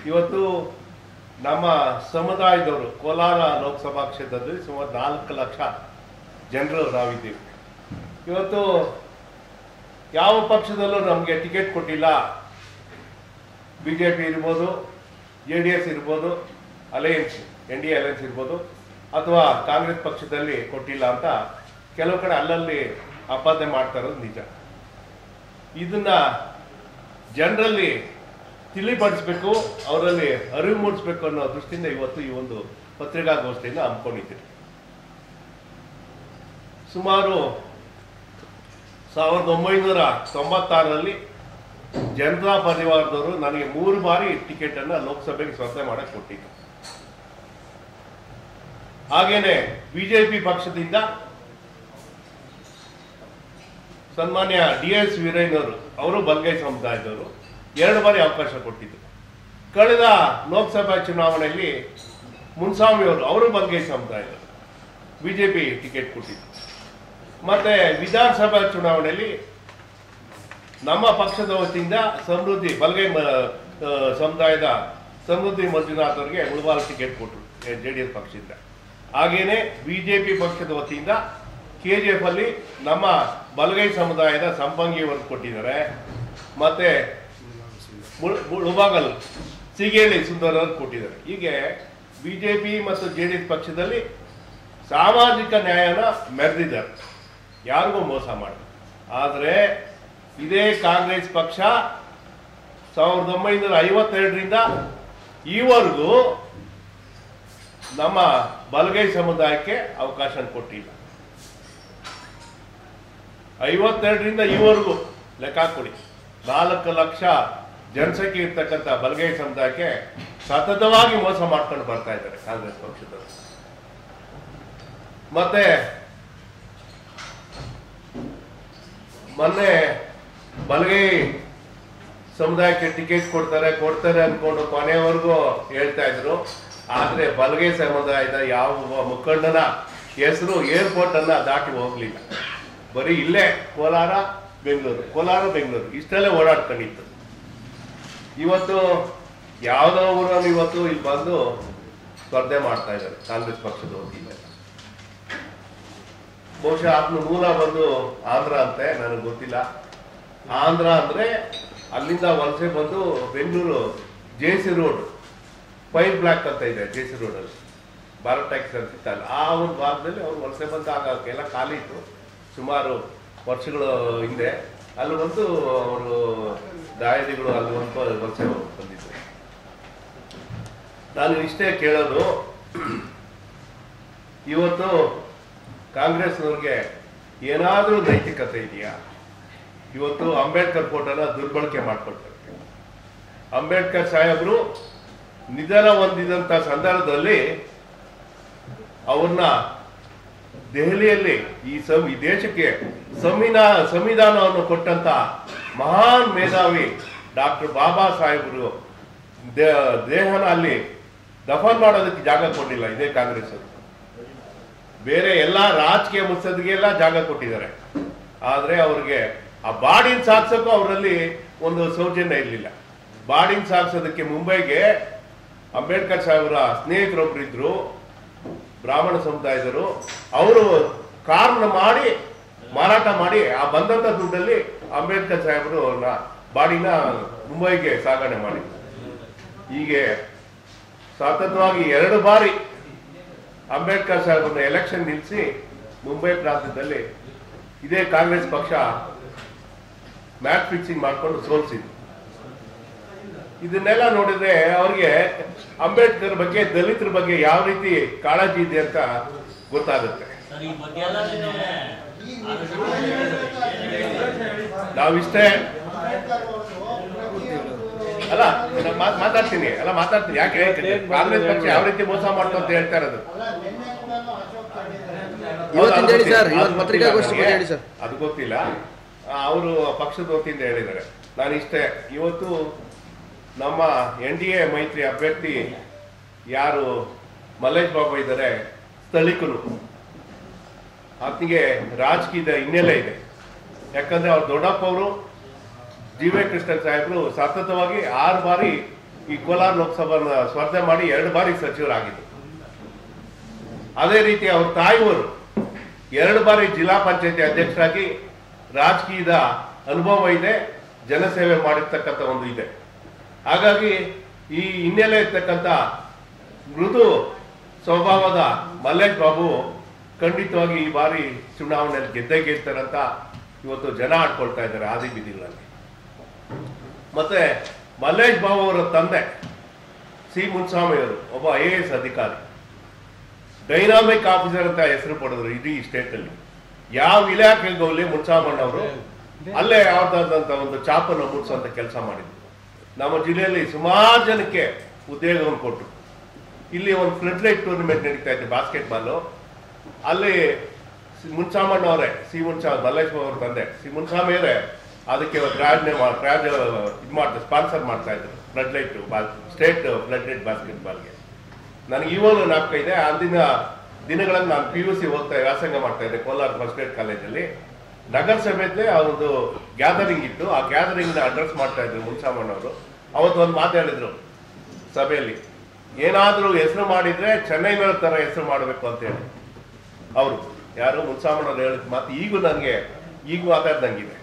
ಇವತ್ತು ನಮ್ಮ ಸಮುದಾಯದವರು ಕೋಲಾರ ಲೋಕಸಭಾ ಕ್ಷೇತ್ರದಲ್ಲಿ ಸುಮಾರು 4 ಲಕ್ಷ ಜನರು ನಾವಿದ್ದೀವಿ. ಇವತ್ತು ಯಾವ ಪಕ್ಷದಲ್ಲೂ ನಮಗೆ ಟಿಕೆಟ್ ಕೊಟ್ಟಿಲ್ಲ. ಬಿಜೆಪಿ ಇರ್ಬೋದು, JDS ಇರ್ಬೋದು, ಅಲಯನ್ಸ್ NDA ಅಲಯನ್ಸ್ ಇರ್ಬೋದು, ಅಥವಾ ಕಾಂಗ್ರೆಸ್ ಪಕ್ಷದಲ್ಲಿ ಕೊಟ್ಟಿಲ್ಲ ಅಂತ ಕೆಲವು ಕಡೆ ಅಲ್ಲಲ್ಲಿ ಆಪಾದನೆ ಮಾಡ್ತಾ ಇರೋದು ನಿಜ. ಇದನ್ನ ಜನರಲ್ಲಿ ತಿಳಿಪಡಿಸ್ಬೇಕು, ಅವರಲ್ಲಿ ಅರಿವು ಮೂಡಿಸ್ಬೇಕು ಅನ್ನೋ ದೃಷ್ಟಿಯಿಂದ ಇವತ್ತು ಈ ಒಂದು ಪತ್ರಿಕಾಗೋಷ್ಠಿಯನ್ನು ಹಮ್ಮಿಕೊಂಡಿದ್ದೀರಿ. ಸುಮಾರು 1996ರಲ್ಲಿ ಜನತಾ ಪರಿವಾರದವರು ನನಗೆ 3 ಬಾರಿ ಟಿಕೆಟ್ ಅನ್ನ ಲೋಕಸಭೆಗೆ ಸ್ಪರ್ಧೆ ಮಾಡಕ್ಕೆ ಕೊಟ್ಟಿದ್ದು. ಹಾಗೇನೆ ಬಿಜೆಪಿ ಪಕ್ಷದಿಂದ ಸನ್ಮಾನ್ಯ DS ವೀರಯ್ಯನವರು, ಅವರು ಬಲ್ಗೈ ಸಮುದಾಯದವರು, 2 ಬಾರಿ ಅವಕಾಶ ಕೊಟ್ಟಿದ್ದು. ಕಳೆದ ಲೋಕಸಭಾ ಚುನಾವಣೆಯಲ್ಲಿ ಮುನ್ಸ್ವಾಮಿ ಅವರು ಬಲ್ಗೈ ಸಮುದಾಯದವರು, ಬಿಜೆಪಿ ಟಿಕೆಟ್ ಕೊಟ್ಟಿದ್ದು. ಮತ್ತೆ ವಿಧಾನಸಭಾ ಚುನಾವಣೆಯಲ್ಲಿ ನಮ್ಮ ಪಕ್ಷದ ವತಿಯಿಂದ ಸಮೃದ್ಧಿ ಬಲ್ಗೈ ಸಮುದಾಯದ ಸಮೃದ್ಧಿ ಮಂಜುನಾಥ್ ಅವರಿಗೆ ಮುಳಬಾಲ್ ಟಿಕೆಟ್ ಕೊಟ್ಟರು JDS ಪಕ್ಷದಿಂದ. ಹಾಗೇನೆ ಬಿಜೆಪಿ ಪಕ್ಷದ ವತಿಯಿಂದ KGF ಅಲ್ಲಿ ನಮ್ಮ ಬಲಗೈ ಸಮುದಾಯದ ಸಂಪಂಗಿ ಅವರು ಕೊಟ್ಟಿದ್ದಾರೆ. ಮತ್ತೆ ಮುಳಬಾಗಲ್ ಸಿಗೇಳಿ ಸುಂದರ್ ಅವರು ಕೊಟ್ಟಿದ್ದಾರೆ. ಹೀಗೆ ಬಿಜೆಪಿ ಮತ್ತು JDS ಪಕ್ಷದಲ್ಲಿ ಸಾಮಾಜಿಕ ನ್ಯಾಯನ ಮೆರೆದಿದ್ದಾರೆ, ಯಾರಿಗೂ ಮೋಸ ಮಾಡಿ. ಆದರೆ ಇದೇ ಕಾಂಗ್ರೆಸ್ ಪಕ್ಷ 1952ರಿಂದ ಈವರೆಗೂ ನಮ್ಮ ಬಲಗೈ ಸಮುದಾಯಕ್ಕೆ ಅವಕಾಶ ಕೊಟ್ಟಿಲ್ಲ. 52ರಿಂದ ಈವರೆಗೂ ಲೆಕ್ಕ ಹಾಕೊಳ್ಳಿ, 4 ಲಕ್ಷ ಜನಸಂಖ್ಯೆ ಇರ್ತಕ್ಕಂಥ ಬಲಗೈ ಸಮುದಾಯಕ್ಕೆ ಸತತವಾಗಿ ಮೋಸ ಮಾಡ್ಕೊಂಡು ಬರ್ತಾ ಇದ್ದಾರೆ ಕಾಂಗ್ರೆಸ್ ಪಕ್ಷದವರು. ಮತ್ತೆ ಮೊನ್ನೆ ಬಲಗೈ ಸಮುದಾಯಕ್ಕೆ ಟಿಕೆಟ್ ಕೊಡ್ತಾರೆ ಅನ್ಕೊಂಡು ಕೊನೆಯವರೆಗೂ ಹೇಳ್ತಾ ಇದ್ರು. ಆದ್ರೆ ಬಲಗೈ ಸಮುದಾಯದ ಯಾವ ಮುಖಂಡನ ಹೆಸರು ಏರ್ಪೋರ್ಟ್ ಅನ್ನ ದಾಟಿ ಹೋಗ್ಲಿಲ್ಲ. ಬರೀ ಇಲ್ಲೇ ಕೋಲಾರ ಬೆಂಗಳೂರು ಇಷ್ಟಲ್ಲೇ ಓಡಾಡ್ಕೊಂಡಿತ್ತು. ಇವತ್ತು ಯಾವುದೋ ಊರಲ್ಲಿ ಇವತ್ತು ಇಲ್ಲಿ ಬಂದು ಸ್ಪರ್ಧೆ ಮಾಡ್ತಾ ಇದ್ದಾರೆ ಕಾಂಗ್ರೆಸ್ ಪಕ್ಷದ ವತಿಯಿಂದ. ಬಹುಶಃ ಆತನ ಮೂಲ ಬಂದು ಆಂಧ್ರ ಅಂತೆ, ನನಗೆ ಗೊತ್ತಿಲ್ಲ. ಆಂಧ್ರ ಅಂದ್ರೆ ಅಲ್ಲಿಂದ ವಲಸೆ ಬಂದು ಬೆಂಗಳೂರು JC ರೋಡ್ 5 ಬ್ಲಾಕ್ ಅಂತ ಇದೆ, JC ರೋಡಲ್ಲಿ ಭಾರತ್ ಟ್ಯಾಕ್ಸ್ ಅಂತಿತ್ತಲ್ಲ, ಆ ಒಂದು ಭಾಗದಲ್ಲಿ ಅವ್ರು ವಲಸೆ ಬಂದಾಗ ಎಲ್ಲ ಖಾಲಿ ಇತ್ತು ಸುಮಾರು ವರ್ಷಗಳ ಹಿಂದೆ. ಅಲ್ಲಿ ಬಂದು ಅವರು ದಾಯಾದಿಗಳು ಅಲ್ಲಿ ಒಂದು ವಲಸೆ ಬಂದಿದ್ರು. ನಾನು ಇಷ್ಟೇ ಕೇಳೋದು, ಇವತ್ತು ಕಾಂಗ್ರೆಸ್ನವ್ರಿಗೆ ಏನಾದರೂ ನೈತಿಕತೆ ಇದೆಯಾ? ಇವತ್ತು ಅಂಬೇಡ್ಕರ್ ಫೋಟೋನ ದುರ್ಬಳಕೆ ಮಾಡ್ಕೊಳ್ತಾರೆ. ಅಂಬೇಡ್ಕರ್ ಸಾಹೇಬರು ನಿಧನ ಹೊಂದಿದಂತ ಸಂದರ್ಭದಲ್ಲಿ ಅವ್ರನ್ನ ದೆಹಲಿಯಲ್ಲಿ ಈ ದೇಶಕ್ಕೆ ಸಂವಿಧಾನವನ್ನು ಕೊಟ್ಟಂತ ಮಹಾನ್ ಮೇಧಾವಿ ಡಾಕ್ಟರ್ ಬಾಬಾ ಸಾಹೇಬರು ದೇಹನ ಅಲ್ಲಿ ದಫನ್ ಮಾಡೋದಕ್ಕೆ ಜಾಗ ಕೊಟ್ಟಿಲ್ಲ ಇದೇ ಕಾಂಗ್ರೆಸ್ ಅವರು. ಬೇರೆ ಎಲ್ಲ ರಾಜಕೀಯ ಮುತ್ಸದ್ದಿಗೆಲ್ಲ ಜಾಗ ಕೊಟ್ಟಿದ್ದಾರೆ. ಆದ್ರೆ ಅವ್ರಿಗೆ ಆ ಬಾಡಿನ ಸಾಗಿಸೋಕ್ಕೂ ಅವರಲ್ಲಿ ಒಂದು ಸೌಜನ್ಯ ಇರಲಿಲ್ಲ. ಬಾಡಿನ ಸಾಗಿಸೋದಕ್ಕೆ ಮುಂಬೈಗೆ ಅಂಬೇಡ್ಕರ್ ಸಾಹೇಬರ ಸ್ನೇಹಿತರೊಬ್ರು ಇದ್ರು, ಬ್ರಾಹ್ಮಣ ಸಮುದಾಯದರು. ಅವರು ಕಾರ್ನ ಮಾಡಿ ಮಾರಾಟ ಮಾಡಿ ಆ ಬಂದಂತ ದುಡ್ಡಲ್ಲಿ ಅಂಬೇಡ್ಕರ್ ಸಾಹೇಬರು ಬಾಡಿನ ಮುಂಬೈಗೆ ಸಾಗಣೆ ಮಾಡಿ. ಹೀಗೆ ಸತತವಾಗಿ 2 ಬಾರಿ ಅಂಬೇಡ್ಕರ್ ಸಾಹೇಬ್ರನ್ನ ಎಲೆಕ್ಷನ್ ನಿಲ್ಲಿಸಿ ಮುಂಬೈ ಪ್ರಾಂತ್ಯದಲ್ಲಿ ಇದೇ ಕಾಂಗ್ರೆಸ್ ಪಕ್ಷ ಮ್ಯಾಚ್ ಫಿಕ್ಸಿಂಗ್ ಮಾಡ್ಕೊಂಡು ಸೋಲಿಸಿದ್ರು. ಇದನ್ನೆಲ್ಲ ನೋಡಿದ್ರೆ ಅವ್ರಿಗೆ ಅಂಬೇಡ್ಕರ್ ಬಗ್ಗೆ, ದಲಿತರ ಬಗ್ಗೆ ಯಾವ ರೀತಿ ಕಾಳಜಿ ಇದೆ ಅಂತ ಗೊತ್ತಾಗುತ್ತೆ. ನಾವಿಷ್ಟೇ ಅಲ್ಲ ಮಾತಾಡ್ತೀನಿ ಯಾಕೆ ಕಾಂಗ್ರೆಸ್ ಪಕ್ಷ ಯಾವ ರೀತಿ ಮೋಸ ಮಾಡ್ತು ಅಂತ ಹೇಳ್ತಾ ಇರೋದು ಅದು ಗೊತ್ತಿಲ್ಲ. ಅವರು ಪಕ್ಷದ ವತಿಯಿಂದ ಹೇಳಿದ್ದಾರೆ. ನಾನು ಇಷ್ಟೇ, ಇವತ್ತು ನಮ್ಮ NDA ಮೈತ್ರಿ ಅಭ್ಯರ್ಥಿ ಯಾರು ಮಲ್ಲೇಶ್ ಬಾಬು ಇದ್ದಾರೆ, ಸ್ಥಳೀಕರು, ಆತನಿಗೆ ರಾಜಕೀಯದ ಹಿನ್ನೆಲೆ ಇದೆ. ಯಾಕಂದ್ರೆ ಅವ್ರ ದೊಡ್ಡಪ್ಪ ಅವರು GV ಕೃಷ್ಣ ಸಾಹೇಬರು ಸತತವಾಗಿ 6 ಬಾರಿ ಈ ಕೋಲಾರ ಲೋಕಸಭಾ ಸ್ಪರ್ಧೆ ಮಾಡಿ 2 ಬಾರಿ ಸಚಿವರಾಗಿದ್ದರು. ಅದೇ ರೀತಿ ಅವ್ರ ತಾಯಿಯವರು 2 ಬಾರಿ ಜಿಲ್ಲಾ ಪಂಚಾಯತಿ ಅಧ್ಯಕ್ಷರಾಗಿ ರಾಜಕೀಯದ ಅನುಭವ ಇದೆ, ಜನಸೇವೆ ಮಾಡಿರ್ತಕ್ಕಂಥ ಒಂದು ಇದೆ. ಹಾಗಾಗಿ ಈ ಹಿನ್ನೆಲೆ ಇರ್ತಕ್ಕಂಥ ಮೃದು ಸ್ವಭಾವದ ಮಲ್ಲೇಶ್ ಬಾಬು ಖಂಡಿತವಾಗಿ ಈ ಬಾರಿ ಚುನಾವಣೆಯಲ್ಲಿ ಗೆದ್ದಿರ್ತಾರಂತ ಇವತ್ತು ಜನ ಆಡ್ಕೊಳ್ತಾ ಇದ್ದಾರೆ ಆದಿ ಬೀದಿಗಳಲ್ಲಿ. ಮತ್ತೆ ಮಲ್ಲೇಶ್ ಬಾಬು ಅವರ ತಂದೆ ಸಿ ಮುನ್ಸ್ವಾಮಿಯವರು ಒಬ್ಬ IAS ಅಧಿಕಾರಿ, ಡೈನಾಮಿಕ್ ಆಫೀಸರ್ ಅಂತ ಹೆಸರು ಪಡೆದ್ರು ಇಡೀ ಸ್ಟೇಟ್ ಅಲ್ಲಿ. ಯಾವ ಇಲಾಖೆಗೆ ಹೋಗ್ಲಿ ಮುನ್ಸಾಮಣ್ಣವರು ಅಲ್ಲೇ ಯಾವ್ದಾದಂತ ಒಂದು ಚಾಪನ್ನು ಮೂಡಿಸುವಂತ ಕೆಲಸ ಮಾಡಿದ್ರು. ನಮ್ಮ ಜಿಲ್ಲೆಯಲ್ಲಿ ಸುಮಾರು ಜನಕ್ಕೆ ಉದ್ಯೋಗವನ್ನು ಕೊಟ್ಟರು. ಇಲ್ಲಿ ಒಂದು ಫ್ಲಡ್ ಲೈಟ್ ಟೂರ್ನಮೆಂಟ್ ನಡೀತಾ ಇತ್ತು ಬಾಸ್ಕೆಟ್ಬಾಲ್. ಅಲ್ಲಿ ಮುನ್ಸಾಮಣ್ಣವರೇ ಮಲ್ಲೇಶ್ ಬಾಬು ಅವ್ರ ತಂದೆ ಸಿ ಮುನ್ಸ್ವಾಮಿಯವರೇ ಅದಕ್ಕೆ ಸ್ಪಾನ್ಸರ್ ಮಾಡ್ತಾ ಇದ್ರು flood light state flood light ಬಾಸ್ಕೆಟ್ಬಾಲ್ಗೆ. ನನಗೆ ಇವಾಗಲೂ ಜ್ಞಾಪಕ ಇದೆ. ಅಂದಿನ ದಿನಗಳಲ್ಲಿ ನಾನು PUC ವ್ಯಾಸಂಗ ಮಾಡ್ತಾ ಇದ್ದೆ ಕೋಲಾರ ಫಸ್ಟ್ ಏಡ್ ಕಾಲೇಜಲ್ಲಿ. ನಗರಸಭೆಯಲ್ಲೇ ಒಂದು ಗ್ಯಾದರಿಂಗ್ ಇತ್ತು. ಆ ಗ್ಯಾದರಿಂಗ್ನ ಅಡ್ರೆಸ್ ಮಾಡ್ತಾ ಇದ್ರು ಮುನ್ಸಾಮಣ್ಣವರು. ಅವತ್ತು ಒಂದು ಮಾತಾಡಿದ್ರು ಸಭೆಯಲ್ಲಿ, ಏನಾದರೂ ಹೆಸರು ಮಾಡಿದ್ರೆ ಚೆನ್ನೈನವ್ರ ತರ ಹೆಸರು ಮಾಡಬೇಕು ಅಂತ ಹೇಳಿ. ಅವರು ಯಾರು ಮುನ್ಸಾಮಣ್ಣವ್ರು ಹೇಳಿದ ಮಾತು ಈಗ ಮಾತಾಡ್ದಂಗಿದೆ.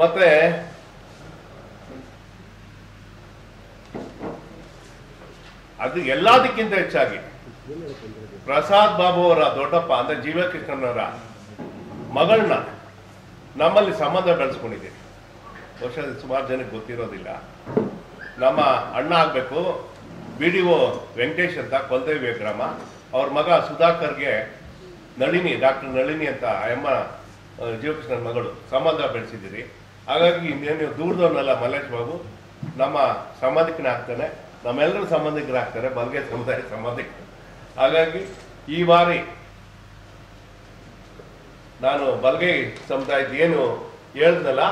ಮತ್ತೆ ಅದು ಎಲ್ಲದಕ್ಕಿಂತ ಹೆಚ್ಚಾಗಿ ಪ್ರಸಾದ್ ಬಾಬು ಅವರ ದೊಡ್ಡಪ್ಪ ಅಂದ್ರೆ ಜೀವಕೃಷ್ಣನವರ ಮಗಳನ್ನ ನಮ್ಮಲ್ಲಿ ಸಂಬಂಧ ಬೆಳೆಸ್ಕೊಂಡಿದ್ದೀವಿ. ಬಹುಶಃ ಸುಮಾರು ಜನಕ್ಕೆ ಗೊತ್ತಿರೋದಿಲ್ಲ. ನಮ್ಮ ಅಣ್ಣ ಆಗ್ಬೇಕು BDO ವೆಂಕಟೇಶ್ ಅಂತ ಕೊಲ್ದೇವಿ ಗ್ರಾಮ. ಅವ್ರ ಮಗ ಸುಧಾಕರ್ಗೆ ನಳಿನಿ, ಡಾಕ್ಟರ್ ನಳಿನಿ ಅಂತ ಅಮ್ಮ ಜೀವಕೃಷ್ಣನ ಮಗಳು ಸಂಬಂಧ ಬೆಳೆಸಿದ್ದೀರಿ. ಹಾಗಾಗಿ ಇನ್ನೇನು ದೂರದವನ್ನೆಲ್ಲ ಮಲ್ಲೇಶ್ ಬಾಬು ನಮ್ಮ ಸಂಬಂಧಿಕನೇ ಆಗ್ತಾನೆ, ನಮ್ಮೆಲ್ಲರ ಸಂಬಂಧಿಕರಾಗ್ತಾರೆ, ಬಲ್ಗೆ ಸಮುದಾಯ ಸಂಬಂಧಿಕರು. ಹಾಗಾಗಿ ಈ ಬಾರಿ ನಾನು ಬಲ್ಗೈ ಸಮುದಾಯದ ಏನು ಹೇಳಿದ್ನಲ್ಲ,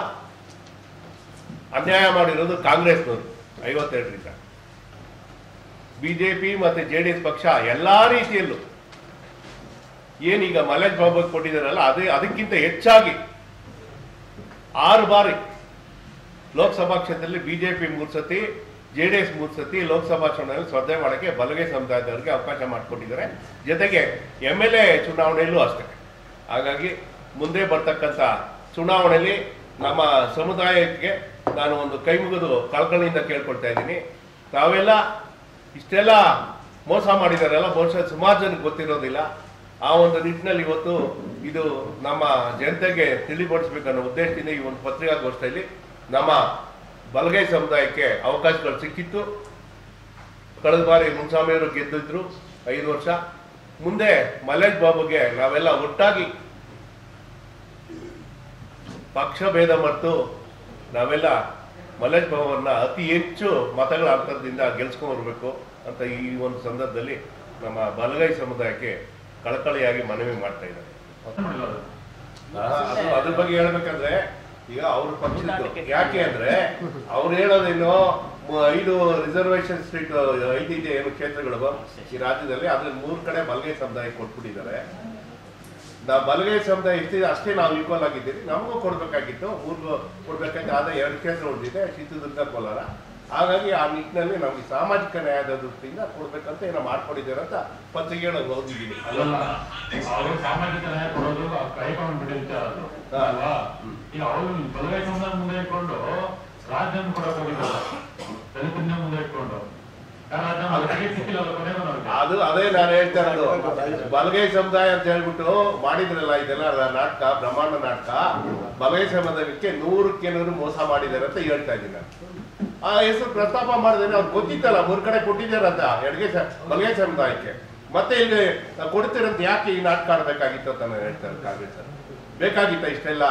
ಅನ್ಯಾಯ ಮಾಡಿರೋದು ಕಾಂಗ್ರೆಸ್ನವರು 52ರಿಂದ. BJP ಮತ್ತೆ JDS ಪಕ್ಷ ಎಲ್ಲಾ ರೀತಿಯಲ್ಲೂ ಏನೀಗ ಮಲ್ಲೇಶ್ ಬಾಬು ಕೊಟ್ಟಿದ್ದಾರಲ್ಲ ಅದಕ್ಕಿಂತ ಹೆಚ್ಚಾಗಿ 6 ಬಾರಿ ಲೋಕಸಭಾ ಕ್ಷೇತ್ರದಲ್ಲಿ BJP 3 ಸತಿ, JDS 3 ಸತಿ ಲೋಕಸಭಾ ಚುನಾವಣೆಯಲ್ಲಿ ಸ್ಪರ್ಧೆ ಮಾಡೋಕ್ಕೆ ಬಲಗೈ ಸಮುದಾಯದವರಿಗೆ ಅವಕಾಶ ಮಾಡಿಕೊಟ್ಟಿದ್ದಾರೆ. ಜೊತೆಗೆ MLA ಚುನಾವಣೆಯಲ್ಲೂ ಅಷ್ಟೇ. ಹಾಗಾಗಿ ಮುಂದೆ ಬರ್ತಕ್ಕಂಥ ಚುನಾವಣೆಯಲ್ಲಿ ನಮ್ಮ ಸಮುದಾಯಕ್ಕೆ ನಾನು ಒಂದು ಕೈ ಮುಗಿದು ಕಳಕಳಿಯಿಂದ ಕೇಳ್ಕೊಳ್ತಾ ಇದ್ದೀನಿ. ತಾವೆಲ್ಲ ಇಷ್ಟೆಲ್ಲ ಮೋಸ ಮಾಡಿದಾರಲ್ಲ, ಬಹುಶಃ ಸುಮಾರು ಜನಕ್ಕೆ ಗೊತ್ತಿರೋದಿಲ್ಲ. ಆ ಒಂದು ನಿಟ್ಟಿನಲ್ಲಿ ಇವತ್ತು ಇದು ನಮ್ಮ ಜನತೆಗೆ ತಿಳಿಪಡಿಸ್ಬೇಕನ್ನೋ ಉದ್ದೇಶದಿಂದ ಈ ಒಂದು ಪತ್ರಿಕಾಗೋಷ್ಠಿಯಲ್ಲಿ ನಮ್ಮ ಬಲಗೈ ಸಮುದಾಯಕ್ಕೆ ಅವಕಾಶಗಳು ಸಿಕ್ಕಿತ್ತು. ಕಳೆದ ಬಾರಿ ಮುನ್ಸ್ವಾಮಿಯವರು ಗೆದ್ದಿದ್ರು 5 ವರ್ಷ. ಮುಂದೆ ಮಲ್ಲೇಶ್ ಬಾಬುಗೆ ನಾವೆಲ್ಲ ಒಟ್ಟಾಗಿ ಪಕ್ಷ ಭೇದ ಮತ್ತು ನಾವೆಲ್ಲ ಮಲ್ಲೇಶ್ ಬಾಬುವನ್ನ ಅತಿ ಹೆಚ್ಚು ಮತಗಳ ಅಂತರದಿಂದ ಗೆಲ್ಸ್ಕೊಂಡ್ ಬರ್ಬೇಕು ಅಂತ ಈ ಒಂದು ಸಂದರ್ಭದಲ್ಲಿ ನಮ್ಮ ಬಲಗೈ ಸಮುದಾಯಕ್ಕೆ ಕಳಕಳಿಯಾಗಿ ಮನವಿ ಮಾಡ್ತಾ ಇದ್ದಾರೆ. ಅದ್ರ ಬಗ್ಗೆ ಹೇಳ್ಬೇಕಂದ್ರೆ ಈಗ ಅವ್ರ ಪಕ್ಷದ್ದು ಯಾಕೆ ಅಂದ್ರೆ ಅವ್ರು ಹೇಳೋದೇನು 5 ರಿಸರ್ವೇಶನ್ ಸೀಟ್ 5 ಇದೆ ಏನು ಕ್ಷೇತ್ರಗಳು ಈ ರಾಜ್ಯದಲ್ಲಿ, ಅದ್ರಲ್ಲಿ 3 ಕಡೆ ಬಲಗೈ ಸಮುದಾಯಕ್ಕೆ ಕೊಟ್ಬಿಟ್ಟಿದ್ದಾರೆ. ನಾವು ಬಲಗೈ ಸಮುದಾಯ ಇಷ್ಟಿದೆ ಅಷ್ಟೇ ನಾವು ಈಕ್ವಲ್ ಆಗಿದ್ದೀವಿ. ನಮಗೂ ಕೊಡ್ಬೇಕಾಗಿತ್ತು, 3 ಕೊಡ್ಬೇಕಾಯ್ತು. ಆದ್ರೆ 2 ಕ್ಷೇತ್ರ ಉಳಿದಿದೆ, ಚಿತ್ರದುರ್ಗ, ಕೋಲಾರ. ಹಾಗಾಗಿ ಆ ನಿಟ್ಟಿನಲ್ಲಿ ನಮ್ಗೆ ಸಾಮಾಜಿಕ ನ್ಯಾಯದ ದೃಷ್ಟಿಯಿಂದ ಕೊಡ್ಬೇಕಂತ ಏನೋ ಮಾಡ್ಕೊಂಡಿದ್ದಾರೆ ಅಂತ ಪತ್ರಿಕೆಗಳು ಓದಿದ್ದೀನಿ. ಸಾಮಾಜಿಕ ನ್ಯಾಯ ಕೊಡೋದು ಬಲಗೈ ಸಮುದಾಯ ಮುಂದೆ ಇಟ್ಕೊಂಡು ರಾಜ್ಯವನ್ನು ಕೊಡೋಕೆ ಹೋಗಿದ್ದಾರೆ, ದಲಿತನ್ನ ಮುಂದೆ ಇಟ್ಕೊಂಡು ಅದು ಅದೇ ನಾನು ಹೇಳ್ತಾ ಇರೋದು. ಬಲಗೈ ಸಮುದಾಯ ಅಂತ ಹೇಳ್ಬಿಟ್ಟು ಮಾಡಿದ್ರಲ್ಲ ಇದೆಲ್ಲ ನಾಟಕ, ಬ್ರಹ್ಮಾಂಡ ನಾಟಕ. ಬಲಗೈ ಸಮುದಾಯಕ್ಕೆ 100ಕ್ಕೆ 100 ಮೋಸ ಮಾಡಿದ್ದಾರೆ ಅಂತ ಹೇಳ್ತಾ ಇದ್ದೀನಿ ನಾನು. ಆ ಹೆಸರು ಪ್ರಸ್ತಾಪ ಮಾಡಿದ್ರೆ ಅವ್ರು ಗೊತ್ತಿತ್ತಲ್ಲ 3 ಕಡೆ ಕೊಟ್ಟಿದ್ದಾರಂತ ಬಲಗೈ ಸಮುದಾಯಕ್ಕೆ. ಮತ್ತೆ ಇಲ್ಲಿ ಕೊಡ್ತೀರಂತ ಯಾಕೆ ಈ ನಾಟಕ ಆಡ್ಬೇಕಾಗಿತ್ತು ಅಂತ ನಾನು ಹೇಳ್ತಾರೆ. ಕಾಂಗ್ರೆಸ್ ಬೇಕಾಗಿತ್ತ ಇಷ್ಟೆಲ್ಲ